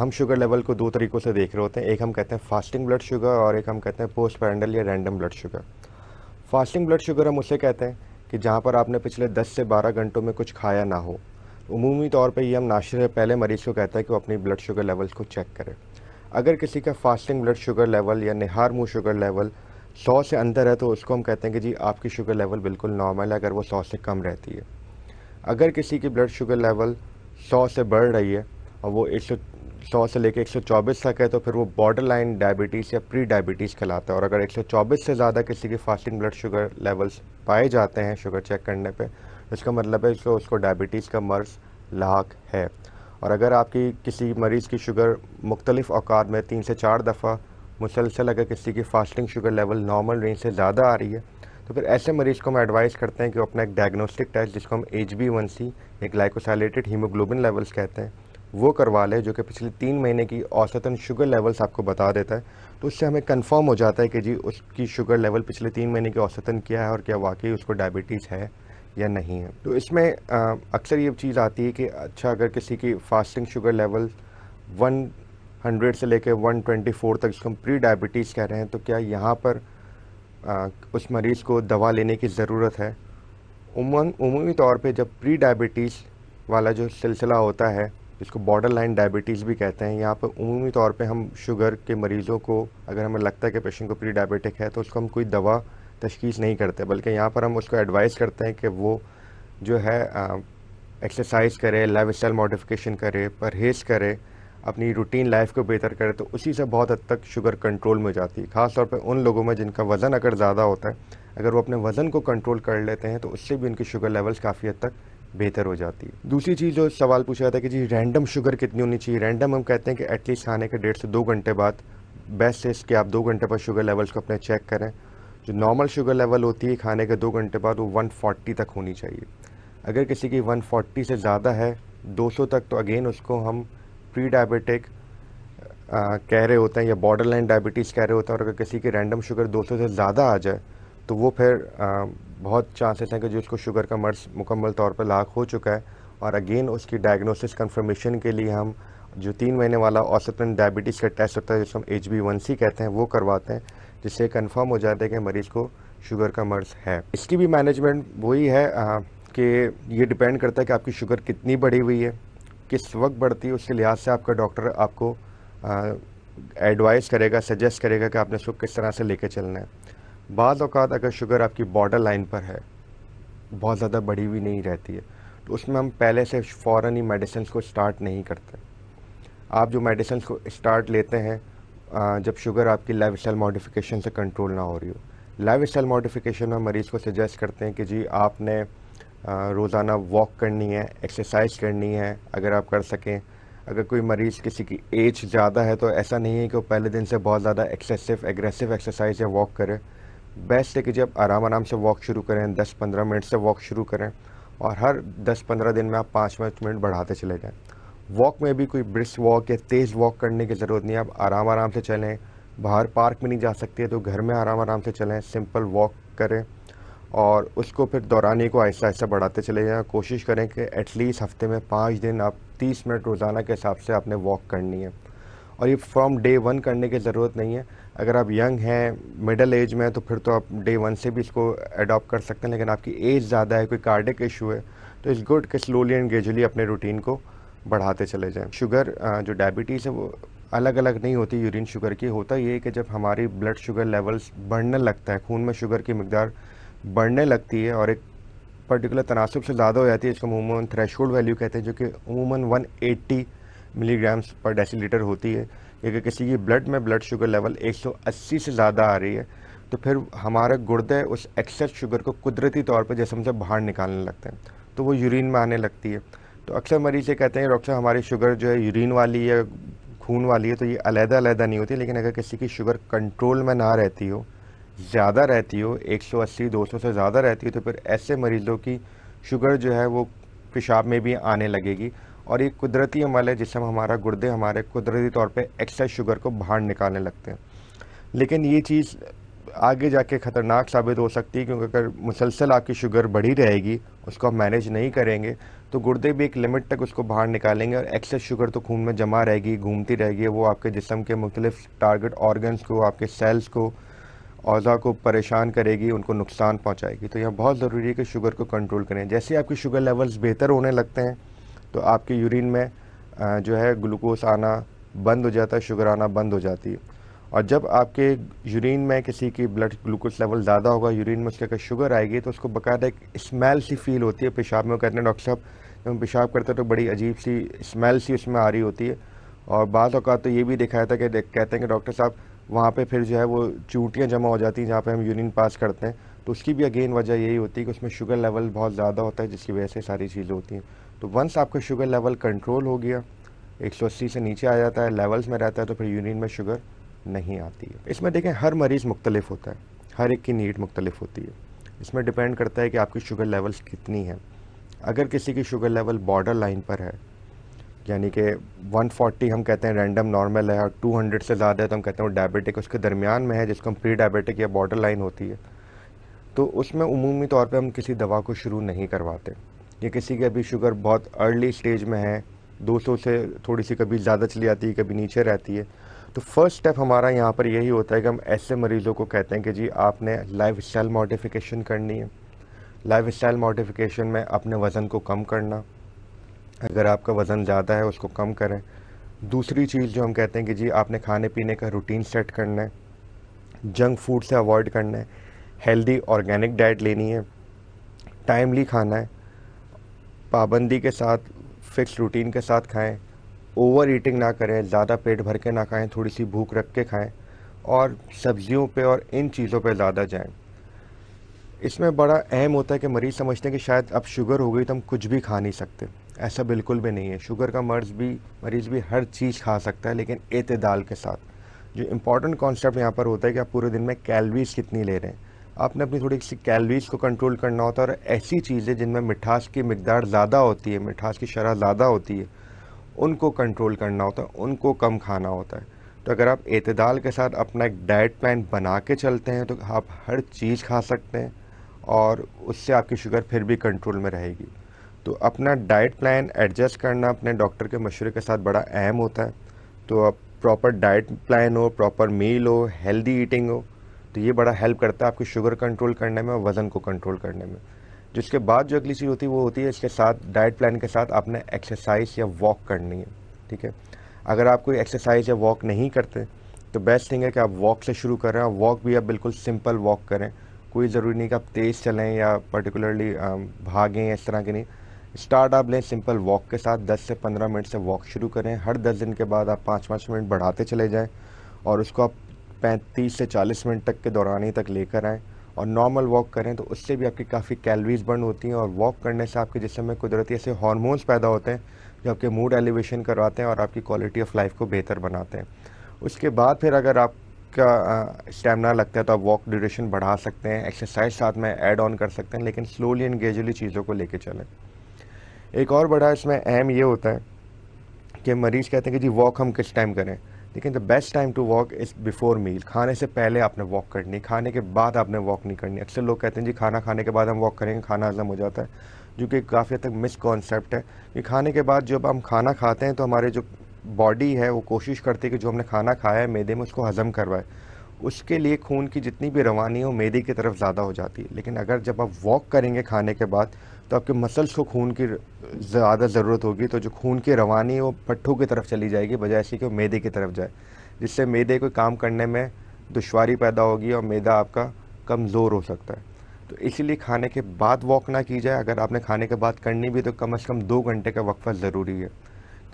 हम sugar level को दो तरीक़ों से देख रहे होते हैं। एक हम कहते हैं फास्टिंग ब्लड शुगर और एक हम कहते हैं पोस्ट पैरेंडल या random blood sugar. Fasting blood sugar हम उसे कहते हैं कि जहाँ पर आपने पिछले 10 से 12 घंटों में कुछ खाया ना हो। उमूमी तौर पे ये हम नाश्ते से पहले मरीज़ को कहता है कि वो अपनी ब्लड शुगर लेवल्स को चेक करे। अगर किसी का फास्टिंग ब्लड शुगर लेवल या निहार मुँह शुगर लेवल 100 से अंदर है तो उसको हम कहते हैं कि जी आपकी शुगर लेवल बिल्कुल नॉर्मल है, अगर वो 100 से कम रहती है। अगर किसी की ब्लड शुगर लेवल 100 से बढ़ रही है और वो 100 से लेकर 124 तक है तो फिर वो बॉर्डर लाइन डायबिटीज़ या प्री डायबिटीज़ कहलाता है। और अगर 124 से ज़्यादा किसी की फास्टिंग ब्लड शुगर लेवल्स पाए जाते हैं शुगर चेक करने पे, इसका मतलब है कि उसको डायबिटीज़ का मर्ज़ लाक है। और अगर आपकी किसी मरीज़ की शुगर मुख्तलिफ़ औकात में 3 से 4 दफ़ा मुसलसल अगर किसी की fasting sugar level normal range से ज़्यादा आ रही है तो फिर ऐसे मरीज़ को हम एडवाइस करते हैं कि वो अपना एक डायग्नोस्टिक टेस्ट जिसको हम HbA1c या ग्लाइकोसाइलेटेड हीमोग्लोबिन लेवल्स कहते हैं वो करवा ले, जो कि पिछले 3 महीने की औसतन शुगर लेवल्स आपको बता देता है। तो उससे हमें कंफर्म हो जाता है कि जी उसकी शुगर लेवल पिछले 3 महीने की औसतन क्या है और क्या वाकई उसको डायबिटीज़ है या नहीं है। तो इसमें अक्सर ये चीज़ आती है कि अच्छा अगर किसी की फास्टिंग शुगर लेवल 100 से लेकर 124 तक जिसको हम प्री डायबिटीज़ कह रहे हैं, तो क्या यहाँ पर उस मरीज़ को दवा लेने की ज़रूरत है। उमूमी तौर पे जब प्री डायबिटीज़ वाला जो सिलसिला होता है जिसको बॉर्डर लाइन डायबिटीज़ भी कहते हैं, यहाँ पर उमूमी तौर पे हम शुगर के मरीज़ों को अगर हमें लगता है कि पेशेंट को प्री डायबिटिक है तो उसको हम कोई दवा तशख़ीस नहीं करते, बल्कि यहाँ पर हम उसको एडवाइस करते हैं कि वो जो है एक्सरसाइज करे, लाइफस्टाइल मॉडिफिकेशन करे, परहेज़ करे, अपनी रूटीन लाइफ को बेहतर करे, तो उसी से बहुत हद तक शुगर कंट्रोल में हो जाती है। ख़ास तौर पे उन लोगों में जिनका वज़न अगर ज़्यादा होता है, अगर वो अपने वज़न को कंट्रोल कर लेते हैं तो उससे भी उनकी शुगर लेवल्स काफ़ी हद तक बेहतर हो जाती है। दूसरी चीज़ जो सवाल पूछा जाता है कि जी रैंडम शुगर कितनी होनी चाहिए। रैंडम हम कहते हैं कि एटलीस्ट खाने के 1.5 से 2 घंटे बाद बेस्ट है कि आप 2 घंटे बाद शुगर लेवल्स को अपने चेक करें। जो नॉर्मल शुगर लेवल होती है खाने के 2 घंटे बाद वो 140 तक होनी चाहिए। अगर किसी की 140 से ज़्यादा है 200 तक, तो अगेन उसको हम प्री डायबिटिक कह रहे होते हैं या बॉर्डर लाइन डायबिटीज़ कह रहे होते हैं। और अगर किसी की रैंडम शुगर 200 से ज़्यादा आ जाए तो वो फिर बहुत चांसेस हैं कि जो उसको शुगर का मर्ज़ मुकम्मल तौर पर लाक हो चुका है। और अगेन उसकी डायग्नोसिस कंफर्मेशन के लिए हम जो 3 महीने वाला औसतन डायबिटीज़ का टेस्ट होता है जिसको हम HbA1c कहते हैं वो करवाते हैं, जिससे कंफर्म हो जाता है कि मरीज़ को शुगर का मर्ज़ है। इसकी भी मैनेजमेंट वही है कि ये डिपेंड करता है कि आपकी शुगर कितनी बढ़ी हुई है, किस वक्त बढ़ती है, उसके लिहाज से आपका डॉक्टर आपको एडवाइस करेगा, सजेस्ट करेगा कि आपने इसको किस तरह से लेके चलना है। बाज़ औक़ात अगर शुगर आपकी बॉर्डर लाइन पर है, बहुत ज़्यादा बढ़ी हुई नहीं रहती है, तो उसमें हम पहले से फ़ौरन ही मेडिसिन को स्टार्ट नहीं करते। आप जो मेडिसिन को स्टार्ट लेते हैं जब शुगर आपकी लाइफस्टाइल मॉडिफिकेशन से कंट्रोल ना हो रही हो। लाइफस्टाइल मॉडिफिकेशन में मरीज़ को सजेस्ट करते हैं कि जी आपने रोज़ाना वॉक करनी है, एक्सरसाइज करनी है अगर आप कर सकें। अगर कोई मरीज़ किसी की एज ज़्यादा है तो ऐसा नहीं है कि वो पहले दिन से बहुत ज़्यादा एग्रेसिव एक्सरसाइज या वॉक करें। बेस्ट है कि जब आराम से वॉक शुरू करें, 10-15 मिनट से वॉक शुरू करें और हर 10-15 दिन में आप 5-5 मिनट बढ़ाते चले जाएँ। वॉक में भी कोई ब्रिस्क वॉक या तेज़ वॉक करने की ज़रूरत नहीं है। आप आराम से चलें, बाहर पार्क में नहीं जा सकते तो घर में आराम से चलें, सिंपल वॉक करें और उसको फिर दौरानी को आहिस्ता बढ़ाते चले जाएँ। कोशिश करें कि एटलीस्ट हफ्ते में 5 दिन आप 30 मिनट रोज़ाना के हिसाब से आपने वॉक करनी है। और ये फ्रॉम डे 1 करने की ज़रूरत नहीं है। अगर आप यंग हैं, मिडिल एज में हैं तो फिर तो आप डे 1 से भी इसको अडॉप्ट कर सकते हैं। लेकिन आपकी एज ज़्यादा है, कोई कार्डिक इशू है, तो इट्स गुड कि स्लोली एंड ग्रेजुअली अपने रूटीन को बढ़ाते चले जाएँ। शुगर जो डायबिटीज़ है वो अलग अलग नहीं होती यूरिन शुगर की। होता ये है कि जब हमारी ब्लड शुगर लेवल्स बढ़ने लगता है, खून में शुगर की मिकदार बढ़ने लगती है और एक पर्टिकुलर तनासब से ज़्यादा हो जाती है, इसको अमूमन थ्रेशोल्ड वैल्यू कहते हैं, जो कि अमूमन 180 मिलीग्राम्स पर डेसीलीटर होती है। अगर किसी की ब्लड में ब्लड शुगर लेवल 180 से ज़्यादा आ रही है तो फिर हमारे गुर्दे उस एक्सेस शुगर को कुदरती तौर पर जैसे हमसे बाहर निकालने लगते हैं, तो वो यूरिन में आने लगती है। तो अक्सर मरीज़ ये कहते हैं डॉक्टर हमारी शुगर जो है यूरिन वाली या खून वाली है, तो ये अलग-अलग नहीं होती। लेकिन अगर किसी की शुगर कंट्रोल में ना रहती हो, ज़्यादा रहती हो, 180-200 से ज़्यादा रहती है, तो फिर ऐसे मरीज़ों की शुगर जो है वो पेशाब में भी आने लगेगी। और ये कुदरती अमल है जिससे हमारा गुर्दे हमारे कुदरती तौर पे एक्सेस शुगर को बाहर निकालने लगते हैं। लेकिन ये चीज़ आगे जाके ख़तरनाक साबित हो सकती है, क्योंकि अगर मुसलसल आपकी शुगर बढ़ी रहेगी, उसको आप मैनेज नहीं करेंगे, तो गुर्दे भी एक लिमिट तक उसको बाहर निकालेंगे और एक्सेस शुगर तो खून में जमा रहेगी, घूमती रहेगी, वो आपके जिस्म के मुख्तलिफ टारगेट ऑर्गन्स को, आपके सेल्स को, औज़ा को परेशान करेगी, उनको नुकसान पहुंचाएगी। तो यह बहुत ज़रूरी है कि शुगर को कंट्रोल करें। जैसे ही आपकी शुगर लेवल्स बेहतर होने लगते हैं तो आपके यूरिन में जो है ग्लूकोज आना बंद हो जाता है, शुगर आना बंद हो जाती है। और जब आपके यूरिन में किसी की ब्लड ग्लूकोज लेवल ज़्यादा होगा, यूरिन में उसके अगर शुगर आएगी, तो उसको बाकायदा एक स्मेल सी फील होती है पेशाब में। वो कहते हैं डॉक्टर साहब जब हम पेशाब करते हैं तो बड़ी अजीब सी स्मेल सी उसमें आ रही होती है। और बाज़ औक़ात तो ये भी दिखाया था कि कहते हैं कि डॉक्टर साहब वहाँ पे फिर जो है वो चूंटियाँ जमा हो जाती हैं जहाँ पे हम यूरिन पास करते हैं। तो उसकी भी अगेन वजह यही होती है कि उसमें शुगर लेवल बहुत ज़्यादा होता है, जिसकी वजह से सारी चीज़ें होती हैं। तो वंस आपका शुगर लेवल कंट्रोल हो गया, 180 से नीचे आ जाता है, लेवल्स में रहता है, तो फिर यूरिन में शुगर नहीं आती है। इसमें देखें हर मरीज़ मुख्तलिफ होता है, हर एक की नीड मुख्तलिफ होती है। इसमें डिपेंड करता है कि आपकी शुगर लेवल्स कितनी है। अगर किसी की शुगर लेवल बॉर्डर लाइन पर है, यानी कि 140 हम कहते हैं रैंडम नॉर्मल है, और 200 से ज़्यादा है तो हम कहते हैं वो डायबिटिक, उसके दरमियान में है जिसको हम प्री डायबिटिक या बॉर्डर लाइन होती है, तो उसमें उमूमी तौर पे हम किसी दवा को शुरू नहीं करवाते। या किसी की अभी शुगर बहुत अर्ली स्टेज में है, 200 से थोड़ी सी कभी ज़्यादा चली जाती है, कभी नीचे रहती है, तो फर्स्ट स्टेप हमारा यहाँ पर यही होता है कि हम ऐसे मरीज़ों को कहते हैं कि जी आपने लाइफ स्टाइल मॉडिफिकेशन करनी है। लाइफ स्टाइल मॉडिफिकेशन में अपने वज़न को कम करना, अगर आपका वज़न ज़्यादा है उसको कम करें। दूसरी चीज़ जो हम कहते हैं कि जी आपने खाने पीने का रूटीन सेट करना है, जंक फूड से अवॉइड करना है, हेल्दी ऑर्गेनिक डाइट लेनी है, टाइमली खाना है, पाबंदी के साथ फिक्स रूटीन के साथ खाएं, ओवर ईटिंग ना करें, ज़्यादा पेट भर के ना खाएं, थोड़ी सी भूख रख के खाएं, और सब्जियों पे और इन चीज़ों पे ज़्यादा जाएं। इसमें बड़ा अहम होता है कि मरीज़ समझते हैं कि शायद अब शुगर हो गई तो हम कुछ भी खा नहीं सकते। ऐसा बिल्कुल भी नहीं है। शुगर का मरीज़ भी हर चीज़ खा सकता है, लेकिन एतदाल के साथ। जो इम्पॉर्टेंट कॉन्सेप्ट यहाँ पर होता है कि आप पूरे दिन में कैलोरीज़ कितनी ले रहे हैं। आपने अपनी थोड़ी सी कैलोरीज़ को कंट्रोल करना होता है, और ऐसी चीज़ें जिनमें मिठास की मिकदार ज़्यादा होती है, मिठास की शरह ज़्यादा होती है, उनको कंट्रोल करना होता है, उनको कम खाना होता है। तो अगर आप एतदाल के साथ अपना एक डाइट प्लान बना के चलते हैं तो आप हर चीज़ खा सकते हैं, और उससे आपकी शुगर फिर भी कंट्रोल में रहेगी। तो अपना डाइट प्लान एडजस्ट करना अपने डॉक्टर के मशवरे के साथ बड़ा अहम होता है। तो अब प्रॉपर डाइट प्लान हो, प्रॉपर मील हो, हेल्दी ईटिंग हो, तो ये बड़ा हेल्प करता है आपकी शुगर कंट्रोल करने में और वज़न को कंट्रोल करने में। जिसके बाद जो अगली चीज़ होती है वो होती है इसके साथ डाइट प्लान के साथ आपने एक्सरसाइज या वॉक करनी है। ठीक है, अगर आप कोई एक्सरसाइज या वॉक नहीं करते तो बेस्ट थिंग है कि आप वॉक से शुरू करें, और वॉक भी आप बिल्कुल सिंपल वॉक करें। कोई ज़रूरी नहीं कि आप तेज़ चलें या पर्टिकुलरली भागें, इस तरह की नहीं। स्टार्ट आप लें सिंपल वॉक के साथ, 10 से 15 मिनट से वॉक शुरू करें। हर 10 दिन के बाद आप 5-5 मिनट बढ़ाते चले जाएं, और उसको आप 35 से 40 मिनट तक के दौरानी तक लेकर आएँ, और नॉर्मल वॉक करें। तो उससे भी आपकी काफ़ी कैलोरीज बर्न होती हैं, और वॉक करने से आपके जिस्म में कुदरती ऐसे हार्मोन्स पैदा होते हैं जो आपके मूड एलिवेशन करवाते हैं और आपकी क्वालिटी ऑफ लाइफ को बेहतर बनाते हैं। उसके बाद फिर अगर आपका स्टेमिना लगता है तो आप वॉक ड्यूरेशन बढ़ा सकते हैं, एक्सरसाइज साथ में ऐड ऑन कर सकते हैं, लेकिन स्लोली एंड ग्रेजुअली चीज़ों को लेके चलें। एक और बड़ा इसमें अहम ये होता है कि मरीज़ कहते हैं कि जी वॉक हम किस टाइम करें। लेकिन the best time to walk is before meal. खाने से पहले आपने वॉक करनी, खाने के बाद आपने वॉक नहीं करनी। अक्सर लोग कहते हैं जी खाना खाने के बाद हम वॉक करेंगे, खाना हज़म हो जाता है, जो कि काफ़ी हद तक मिस कॉन्सेप्ट है। कि खाने के बाद जब हम खाना खाते हैं तो हमारे जो बॉडी है वो कोशिश करती है कि जो हमने खाना खाया है मैदे में उसको हज़म करवाए। उसके लिए खून की जितनी भी रवानी है वो मैदे की तरफ ज़्यादा हो जाती है। लेकिन अगर जब आप वॉक करेंगे खाने के बाद तो आपके मसल्स को खून की ज़्यादा ज़रूरत होगी, तो जो खून की रवानी है वो पट्ठों की तरफ चली जाएगी, बजाय ऐसी कि वो मैदे की तरफ जाए, जिससे मैदे को काम करने में दुश्वारी पैदा होगी और मैदा आपका कमज़ोर हो सकता है। तो इसीलिए खाने के बाद वॉक ना की जाए। अगर आपने खाने के बाद करनी भी तो कम से कम 2 घंटे का वक्फा ज़रूरी है।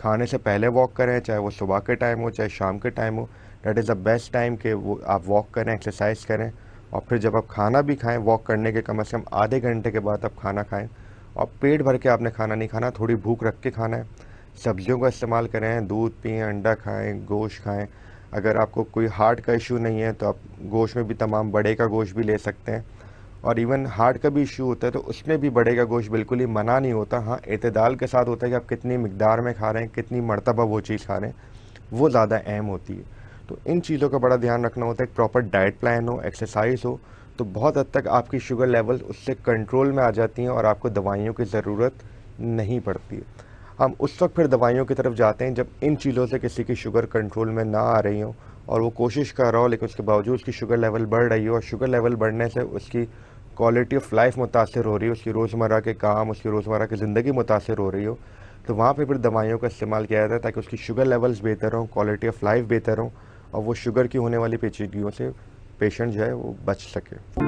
खाने से पहले वॉक करें, चाहे वो सुबह के टाइम हो चाहे शाम के टाइम हो, that is the best time कि वो आप वॉक करें, एक्सरसाइज करें। और फिर जब आप खाना भी खाएं, वॉक करने के कम से कम आधे घंटे के बाद आप खाना खाएं, और पेट भर के आपने खाना नहीं खाना, थोड़ी भूख रख के खाना है। सब्जियों का इस्तेमाल करें, दूध पिएँ, अंडा खाएं, गोश्त खाएं। अगर आपको कोई हार्ट का इशू नहीं है तो आप गोश्त में भी तमाम बड़े का गोश्त भी ले सकते हैं। और इवन हार्ट का भी इशू होता है तो उसमें भी बड़े का गोश्त बिल्कुल ही मना नहीं होता। हाँ, एतदाल के साथ होता है कि आप कितनी मिकदार में खा रहे हैं, कितनी मरतबा वो चीज़ खा रहे हैं, वो ज़्यादा अहम होती है। तो इन चीज़ों का बड़ा ध्यान रखना होता है। एक प्रॉपर डाइट प्लान हो, एक्सरसाइज हो, तो बहुत हद तक आपकी शुगर लेवल उससे कंट्रोल में आ जाती हैं और आपको दवाइयों की ज़रूरत नहीं पड़ती है। हम उस वक्त फिर दवाइयों की तरफ जाते हैं जब इन चीज़ों से किसी की शुगर कंट्रोल में ना आ रही हो और वो कोशिश कर रहा हो, लेकिन उसके बावजूद उसकी शुगर लेवल बढ़ रही हो और शुगर लेवल बढ़ने से उसकी क्वालिटी ऑफ लाइफ मुतासर हो रही हो, उसकी रोज़मर्रा के काम, उसकी रोज़मर्रा की ज़िंदगी मुतासर हो रही हो, तो वहाँ पे फिर दवाइयों का इस्तेमाल किया जाता है ताकि उसकी शुगर लेवल्स बेहतर हों, क्वालिटी ऑफ लाइफ बेहतर हो और वो शुगर की होने वाली पेचीदगियों से पेशेंट जो है वो बच सके।